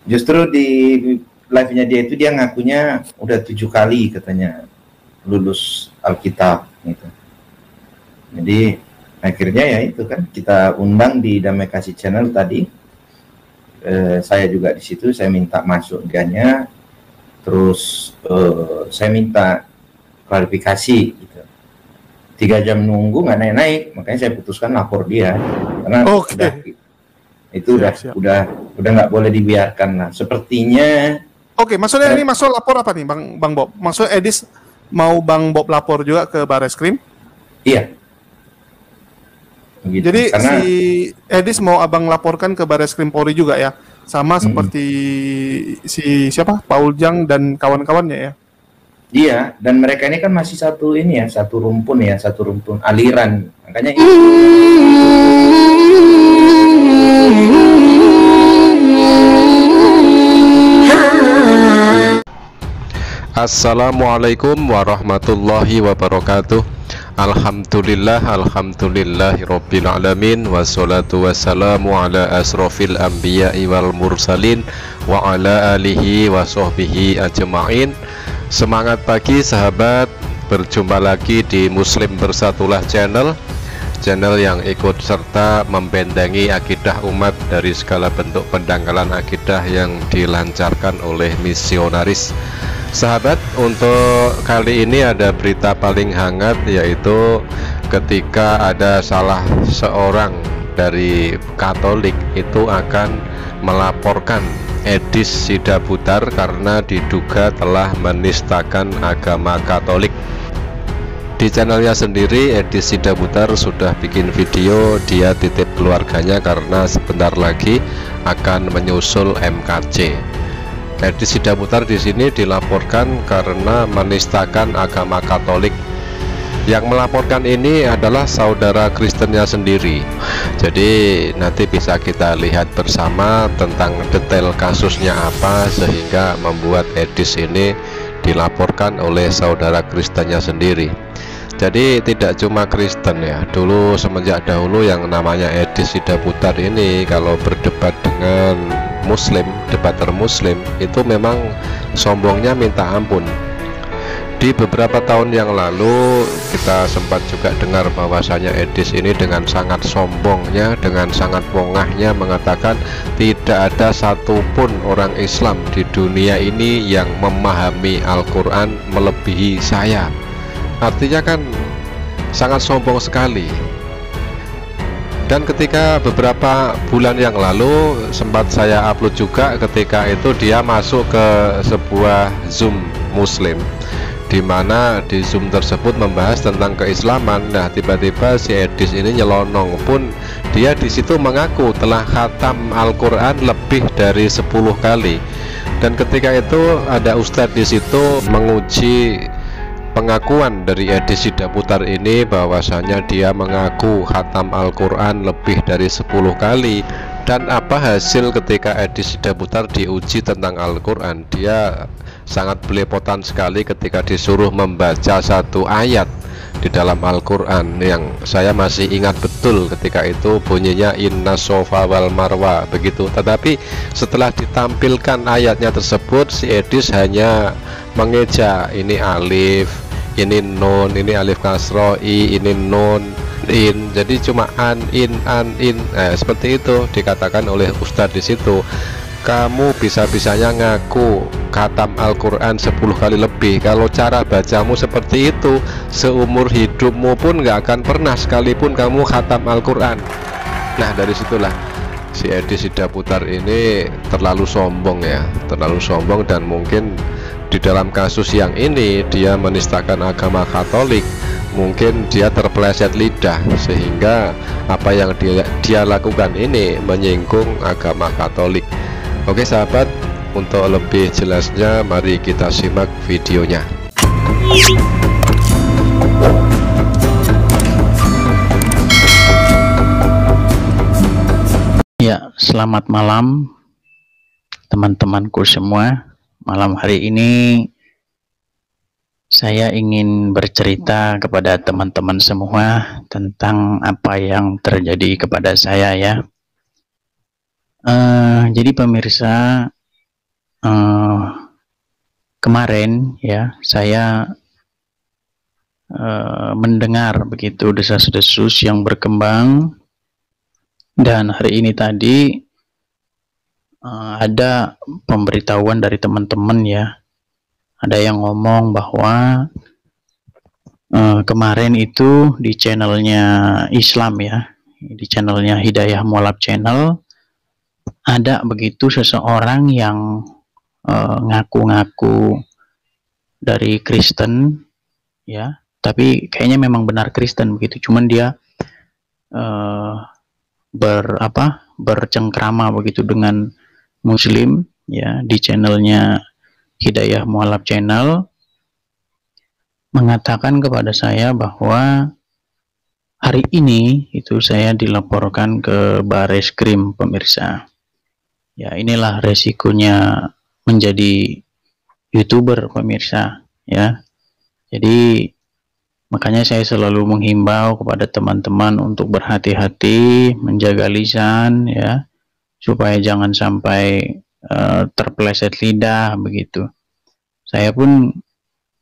Justru di live-nya dia itu dia ngakunya udah 7 kali katanya lulus Alkitab gitu. Jadi akhirnya ya itu kan kita undang di Damai Kasih Channel tadi. Saya juga di situ, saya minta masuk dianya, terus saya minta klarifikasi gitu. 3 jam nunggu nggak naik-naik, makanya saya putuskan lapor dia karena udah nggak boleh dibiarkan lah. Sepertinya. Maksudnya ini masuk lapor apa nih, Bang Bob? Maksud Edis mau Bang Bob lapor juga ke Bareskrim? Iya. Begitu. Jadi karena si Edis mau abang laporkan ke Bareskrim Polri juga ya, sama seperti si siapa, Paul Jang dan kawan-kawannya ya? Iya, dan mereka ini kan masih satu rumpun aliran, makanya Assalamualaikum warahmatullahi wabarakatuh. Alhamdulillahirabbil alamin, wassalatu wassalamu ala asrofil anbiya'i wal mursalin wa ala alihi wa sahbihi ajma'in. Semangat pagi sahabat, berjumpa lagi di Muslim Bersatulah channel yang ikut serta membentengi akidah umat dari segala bentuk pendangkalan akidah yang dilancarkan oleh misionaris. Sahabat, untuk kali ini ada berita paling hangat, yaitu ketika ada salah seorang dari Katolik itu akan melaporkan Edis Sidabutar karena diduga telah menistakan agama Katolik. Di channelnya sendiri, Edis Sidabutar sudah bikin video dia titip keluarganya karena sebentar lagi akan menyusul MKC. Edis Sidabutar di sini dilaporkan karena menistakan agama Katolik. Yang melaporkan ini adalah saudara Kristennya sendiri. Jadi nanti bisa kita lihat bersama tentang detail kasusnya apa sehingga membuat Edis ini dilaporkan oleh saudara Kristennya sendiri. Jadi tidak cuma Kristen ya, dulu semenjak dahulu yang namanya Edis Sidabutar ini kalau berdebat dengan Muslim, debater Muslim, itu memang sombongnya minta ampun. Di beberapa tahun yang lalu kita sempat juga dengar bahwasanya Edis ini dengan sangat sombongnya, dengan sangat wongahnya mengatakan tidak ada satupun orang Islam di dunia ini yang memahami Al-Quran melebihi saya. Artinya kan sangat sombong sekali. Dan ketika beberapa bulan yang lalu sempat saya upload juga, ketika itu dia masuk ke sebuah Zoom Muslim, di mana di Zoom tersebut membahas tentang keislaman. Nah, tiba-tiba si Edis ini nyelonong pun dia di situ mengaku telah khatam Al-Quran lebih dari 10 kali. Dan ketika itu ada ustadz di situ menguji pengakuan dari Edis Sidabutar ini bahwasanya dia mengaku khatam Al-Quran lebih dari 10 kali. Dan apa hasil ketika Edis Sidabutar diuji tentang Al-Quran? Dia sangat belepotan sekali ketika disuruh membaca satu ayat di dalam Al-Quran yang saya masih ingat betul ketika itu bunyinya inna sofa wal marwa begitu. Tetapi setelah ditampilkan ayatnya tersebut, si Edis hanya mengeja, ini alif, ini nun, ini alif kasro, ini nun, in. Jadi cuma an, in. Seperti itu dikatakan oleh ustadz di situ. Kamu bisa-bisanya ngaku khatam Al-Quran 10 kali lebih. Kalau cara bacamu seperti itu, seumur hidupmu pun nggak akan pernah sekalipun kamu khatam Al-Quran. Nah, dari situlah si Edis Sidabutar ini terlalu sombong ya, terlalu sombong. Dan mungkin di dalam kasus yang ini dia menistakan agama Katolik, mungkin dia terpeleset lidah sehingga apa yang dia lakukan ini menyinggung agama Katolik. Oke sahabat, untuk lebih jelasnya mari kita simak videonya. Ya, selamat malam teman-temanku semua. Malam hari ini saya ingin bercerita kepada teman-teman semua tentang apa yang terjadi kepada saya ya. Jadi pemirsa, kemarin ya saya mendengar begitu desas-desus yang berkembang, dan hari ini tadi ada pemberitahuan dari teman-teman ya, ada yang ngomong bahwa kemarin itu di channelnya Islam ya, di channelnya Hidayah Mualaf Channel, ada begitu seseorang yang ngaku-ngaku dari Kristen ya, tapi kayaknya memang benar Kristen begitu, cuman dia bercengkrama begitu dengan Muslim ya di channelnya Hidayah Mualaf Channel, mengatakan kepada saya bahwa hari ini itu saya dilaporkan ke Bareskrim, pemirsa. Ya, inilah resikonya menjadi YouTuber, pemirsa ya. Jadi makanya saya selalu menghimbau kepada teman-teman untuk berhati-hati, menjaga lisan ya, supaya jangan sampai terpeleset lidah begitu. Saya pun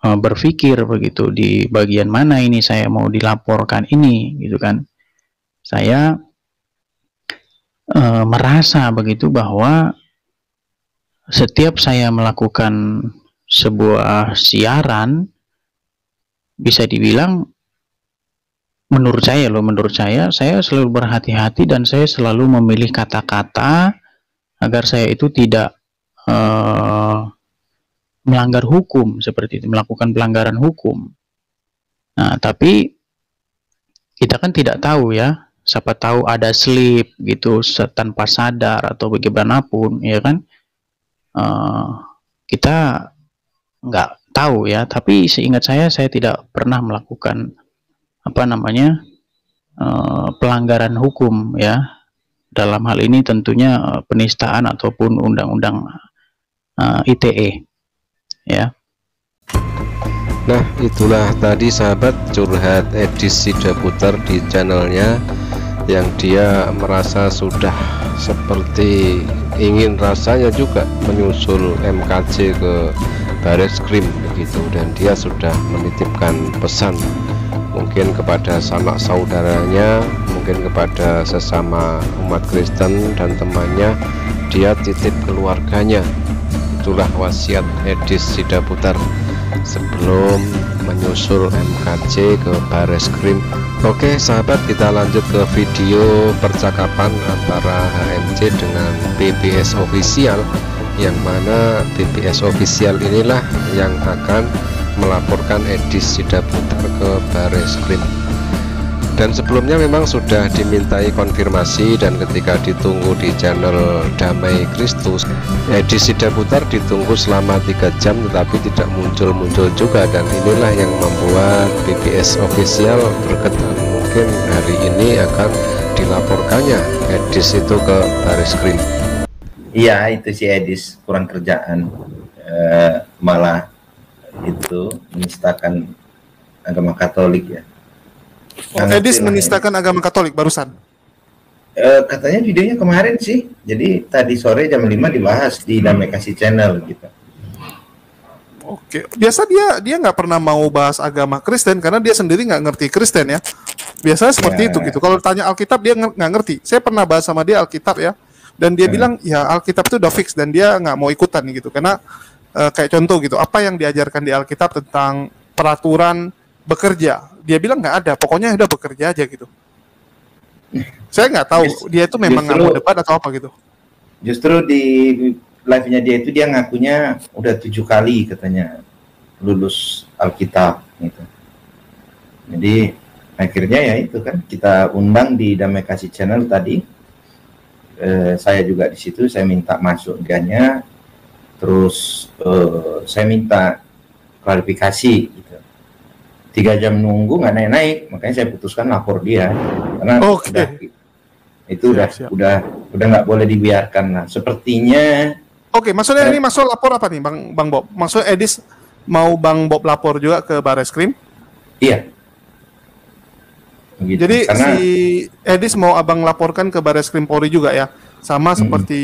berpikir begitu, di bagian mana ini saya mau dilaporkan ini gitu kan. Saya merasa begitu bahwa setiap saya melakukan sebuah siaran, bisa dibilang menurut saya selalu berhati-hati dan saya selalu memilih kata-kata agar saya itu tidak melanggar hukum seperti itu, melakukan pelanggaran hukum. Nah, tapi kita kan tidak tahu ya, siapa tahu ada slip gitu tanpa sadar atau bagaimanapun ya kan, kita nggak tahu ya. Tapi seingat saya tidak pernah melakukan pelanggaran hukum ya, dalam hal ini tentunya penistaan ataupun undang-undang ITE ya. Nah, itulah tadi sahabat curhat Edis Sidaputar di channelnya, yang dia merasa sudah seperti ingin rasanya juga menyusul MKJ ke Bareskrim begitu, dan dia sudah menitipkan pesan mungkin kepada sanak saudaranya, mungkin kepada sesama umat Kristen dan temannya, dia titip keluarganya. Itulah wasiat Edis Sidaputar sebelum menyusul MKJ ke Bareskrim. Oke sahabat, kita lanjut ke video percakapan antara HMJ dengan BBS Official, yang mana BBS Official inilah yang akan melaporkan Edis Sidaputar ke Bareskrim. Dan sebelumnya memang sudah dimintai konfirmasi, dan ketika ditunggu di channel Damai Kristus, Edis Sidaputar ditunggu selama 3 jam tetapi tidak muncul-muncul juga, dan inilah yang membuat BBS Official berkenan mungkin hari ini akan dilaporkannya Edis itu ke Bareskrim. Iya, itu si Edis kurang kerjaan, malah itu menistakan agama Katolik ya. Edis menistakan agama Katolik barusan. Katanya videonya kemarin sih. Jadi tadi sore jam 5 dibahas di Damai Kasih Channel gitu. Oke, biasa dia nggak pernah mau bahas agama Kristen karena dia sendiri nggak ngerti Kristen ya. Biasanya seperti itu gitu. Kalau tanya Alkitab dia nggak ngerti. Saya pernah bahas sama dia Alkitab ya, dan dia bilang ya Alkitab itu udah fix dan dia nggak mau ikutan gitu karena kayak contoh gitu, apa yang diajarkan di Alkitab tentang peraturan bekerja, dia bilang nggak ada, pokoknya udah bekerja aja gitu. Saya nggak tahu dia itu memang nggak mau debat atau apa gitu. Justru di live-nya dia itu dia ngakunya udah 7 kali katanya lulus Alkitab gitu. Jadi akhirnya ya itu kan kita undang di Damai Kasih Channel tadi. Saya juga di situ, saya minta masuk dianya, terus saya minta klarifikasi gitu. 3 jam nunggu nggak naik-naik, makanya saya putuskan lapor dia karena udah nggak boleh dibiarkan lah sepertinya. Oke, maksudnya ini maksud lapor apa nih Bang Bob? Maksudnya Edis mau Bang Bob lapor juga ke Bareskrim? Iya. Begitu. Jadi karena si Edis mau abang laporkan ke Bareskrim Polri juga ya, sama seperti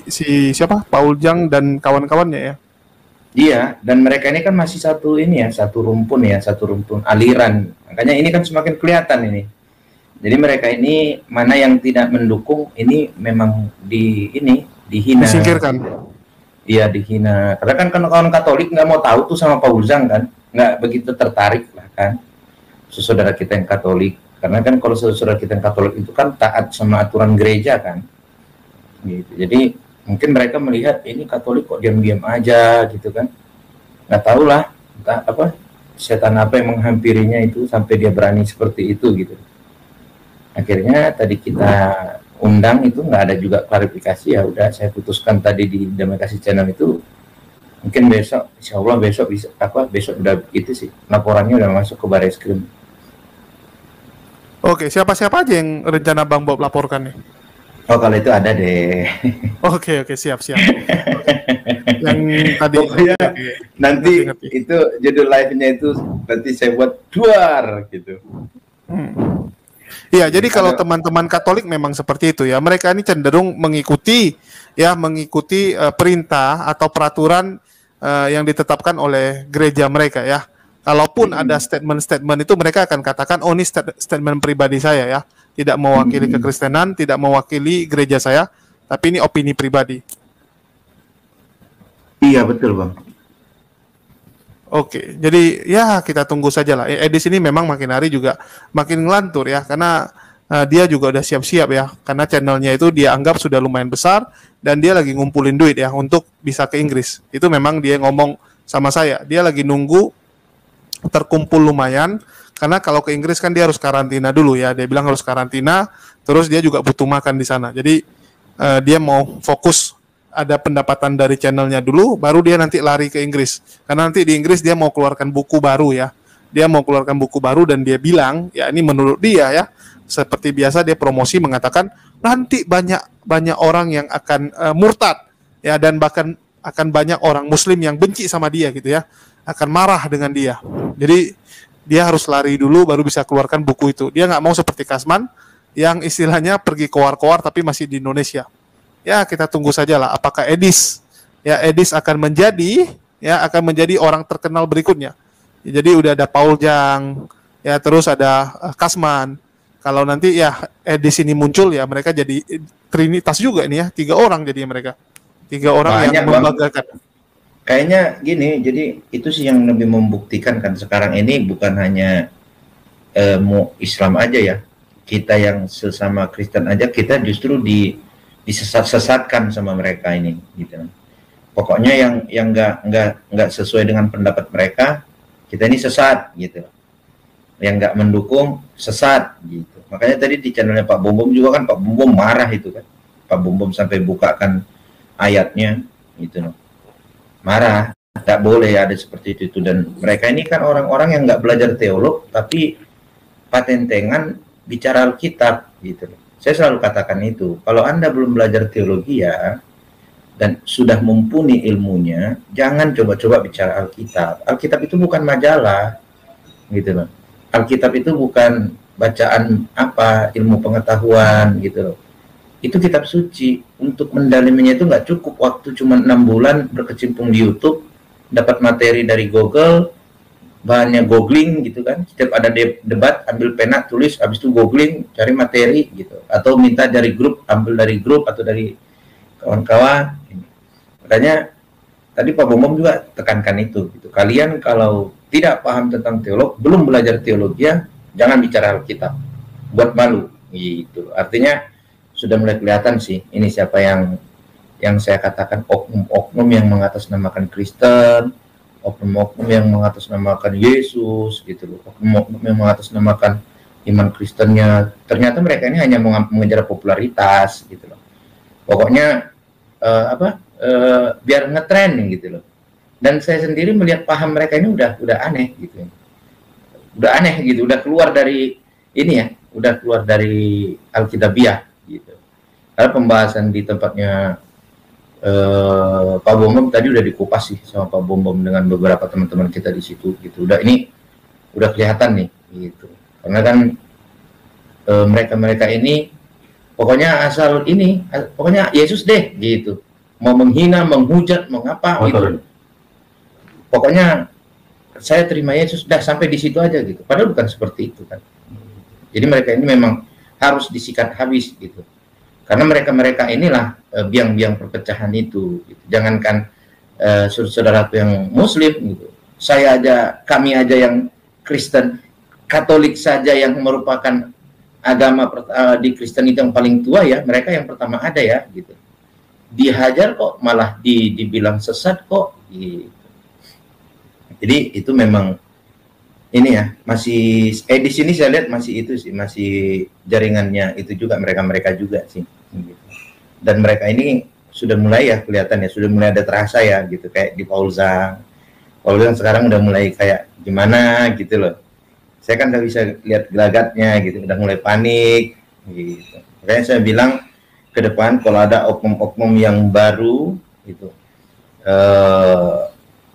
si siapa Paul Jang dan kawan-kawannya ya. Iya, dan mereka ini kan masih satu rumpun aliran. Makanya ini kan semakin kelihatan ini. Jadi mereka ini mana yang tidak mendukung ini memang dihina. Disingkirkan. Iya, dihina. Karena kan kawan Katolik nggak mau tahu tuh sama Paul Jang kan, nggak begitu tertarik lah kan. Saudara kita yang Katolik, karena kan kalau saudara kita yang Katolik itu kan taat sama aturan gereja kan. Gitu. Jadi mungkin mereka melihat ini Katolik kok diam-diam aja gitu kan, nggak tahu lah entah apa setan apa yang menghampirinya itu sampai dia berani seperti itu gitu. Akhirnya tadi kita undang itu nggak ada juga klarifikasi, ya udah saya putuskan tadi di Damai Kasih Channel itu mungkin besok insya Allah besok udah itu sih laporannya udah masuk ke Bareskrim. Oke, siapa-siapa aja yang rencana Bang Bob laporkan nih? Oh, kalau itu ada deh. Oke, siap. Yang tadi pokoknya nanti ngerti. Itu judul live-nya itu nanti saya buat duar gitu. Iya, jadi kalau teman-teman Katolik memang seperti itu ya. Mereka ini cenderung mengikuti perintah atau peraturan yang ditetapkan oleh gereja mereka ya. Kalaupun ada statement-statement itu mereka akan katakan, oh ini statement pribadi saya ya. Tidak mewakili kekristenan, tidak mewakili gereja saya, tapi ini opini pribadi. Iya, betul Bang. Oke, jadi ya kita tunggu saja lah. Edis ini memang makin hari juga makin ngelantur ya, karena dia juga udah siap-siap ya, karena channelnya itu dia anggap sudah lumayan besar, dan dia lagi ngumpulin duit ya untuk bisa ke Inggris. Itu memang dia ngomong sama saya, dia lagi nunggu terkumpul lumayan, karena kalau ke Inggris kan dia harus karantina dulu ya, dia bilang harus karantina, terus dia juga butuh makan di sana. Jadi dia mau fokus ada pendapatan dari channelnya dulu, baru dia nanti lari ke Inggris. Karena nanti di Inggris dia mau keluarkan buku baru ya. Dia mau keluarkan buku baru dan dia bilang, ya ini menurut dia ya, seperti biasa dia promosi mengatakan nanti banyak orang yang akan murtad ya, dan bahkan akan banyak orang Muslim yang benci sama dia gitu ya, akan marah dengan dia. Jadi dia harus lari dulu baru bisa keluarkan buku itu. Dia nggak mau seperti Kasman yang istilahnya pergi koar-koar tapi masih di Indonesia. Ya kita tunggu saja lah apakah Edis akan menjadi orang terkenal berikutnya. Ya, jadi udah ada Paul Jang ya, terus ada Kasman. Kalau nanti ya Edis ini muncul ya mereka jadi trinitas juga ini ya, 3 orang jadi mereka. 3 orang banyak yang membanggakan. Kayaknya gini, jadi itu sih yang lebih membuktikan kan sekarang ini bukan hanya mau Islam aja ya, kita yang sesama Kristen aja kita justru disesat-sesatkan sama mereka ini gitu. Pokoknya yang nggak sesuai dengan pendapat mereka, kita ini sesat gitu. Yang nggak mendukung sesat gitu. Makanya tadi di channelnya Pak Bom juga kan Pak Bom marah itu kan. Pak Bom sampai bukakan ayatnya gitu loh. Marah, tak boleh ada seperti itu. Dan mereka ini kan orang-orang yang nggak belajar teolog tapi patentengan bicara Alkitab gitu. Saya selalu katakan itu, kalau Anda belum belajar teologi ya dan sudah mumpuni ilmunya, jangan coba-coba bicara Alkitab. Alkitab itu bukan majalah gitu loh. Alkitab itu bukan bacaan ilmu pengetahuan gitu loh. Itu kitab suci. Untuk mendalaminya itu nggak cukup waktu cuma 6 bulan berkecimpung di YouTube, dapat materi dari Google, bahannya googling gitu kan. Setiap ada debat, ambil pena, tulis, habis itu googling, cari materi gitu. Atau minta dari grup, ambil dari grup atau dari kawan-kawan. Makanya tadi Pak Bom juga tekankan itu. Gitu. Kalian kalau tidak paham tentang teolog, belum belajar teologi ya, jangan bicara Alkitab. Buat malu gitu. Artinya sudah mulai kelihatan sih ini siapa yang saya katakan oknum-oknum yang mengatasnamakan Kristen, oknum-oknum yang mengatasnamakan Yesus gitu loh, oknum-oknum yang mengatasnamakan iman Kristennya. Ternyata mereka ini hanya mengejar popularitas gitu loh. Pokoknya biar ngetren gitu loh. Dan saya sendiri melihat paham mereka ini udah aneh gitu. Udah aneh gitu, udah keluar dari ini ya, udah keluar dari Alkitabiah gitu. Karena pembahasan di tempatnya Pak Bom tadi udah dikupas sih sama Pak Bom dengan beberapa teman-teman kita di situ gitu. Udah kelihatan nih gitu. Karena kan mereka-mereka ini Pokoknya asal ini, pokoknya Yesus deh gitu. Mau menghina, menghujat, mengapa gitu. Pokoknya saya terima Yesus, dah sampai di situ aja gitu. Padahal bukan seperti itu kan. Jadi mereka ini memang harus disikat habis gitu. Karena mereka inilah biang-biang perpecahan itu. Gitu. Jangankan saudara yang Muslim gitu. Kami aja yang Kristen, Katolik saja yang merupakan agama di Kristen itu yang paling tua ya, mereka yang pertama ada ya gitu. Dihajar kok malah dibilang sesat kok gitu. Jadi itu memang ini ya, masih di sini saya lihat masih itu sih, masih jaringannya itu juga mereka juga sih gitu. Dan mereka ini sudah mulai ya kelihatan ya, sudah mulai ada terasa ya gitu, kayak di Paul Zhang sekarang udah mulai kayak gimana gitu loh. Saya kan udah bisa lihat gelagatnya gitu, udah mulai panik gitu. Makanya saya bilang ke depan kalau ada oknum-oknum yang baru gitu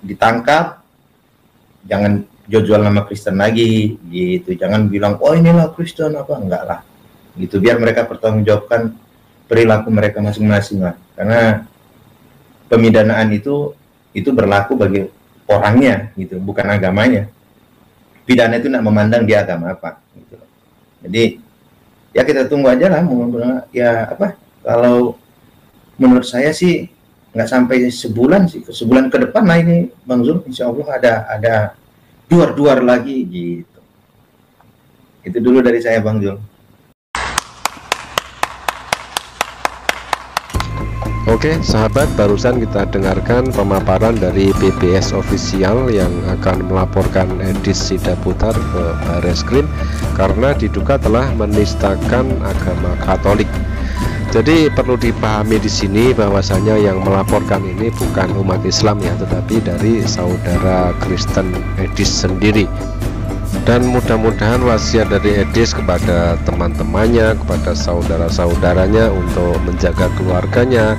ditangkap, jangan jual nama Kristen lagi gitu. Jangan bilang oh inilah Kristen apa, enggak lah gitu. Biar mereka pertanggungjawabkan perilaku mereka masing-masing lah. Karena pemidanaan itu berlaku bagi orangnya gitu, bukan agamanya. Pidana itu nak memandang dia agama apa gitu. Jadi ya kita tunggu aja lah, ya apa, kalau menurut saya sih nggak sampai sebulan sih, sebulan ke depan lah ini Bang Zul, insya Allah ada duar lagi gitu. Itu dulu dari saya Bang Zul. Oke sahabat, barusan kita dengarkan pemaparan dari PBS Official yang akan melaporkan Edis Sidaputar ke Barreskrim karena diduga telah menistakan agama Katolik. Jadi perlu dipahami di sini bahwasanya yang melaporkan ini bukan umat Islam ya, tetapi dari saudara Kristen Edis sendiri. Dan mudah-mudahan wasiat dari Edis kepada teman-temannya, kepada saudara-saudaranya untuk menjaga keluarganya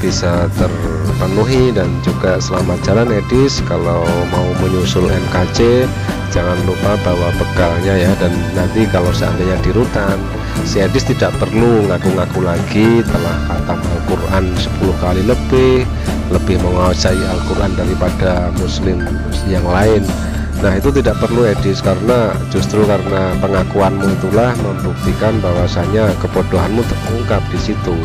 bisa terpenuhi. Dan juga selamat jalan Edis, kalau mau menyusul MKC jangan lupa bawa bekalnya ya. Dan nanti kalau seandainya di rutan, si Edis tidak perlu ngaku-ngaku lagi telah khatam Al-Quran 10 kali lebih menguasai Al-Quran daripada muslim yang lain. Nah itu tidak perlu Edis, karena justru karena pengakuanmu itulah membuktikan bahwasanya kebodohanmu terungkap di situ.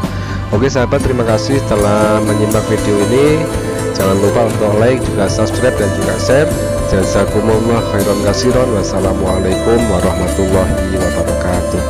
Oke sahabat, terima kasih telah menyimak video ini. Jangan lupa untuk like, juga subscribe dan juga share. Jazakumullah khairan katsiran. Wassalamualaikum warahmatullahi wabarakatuh.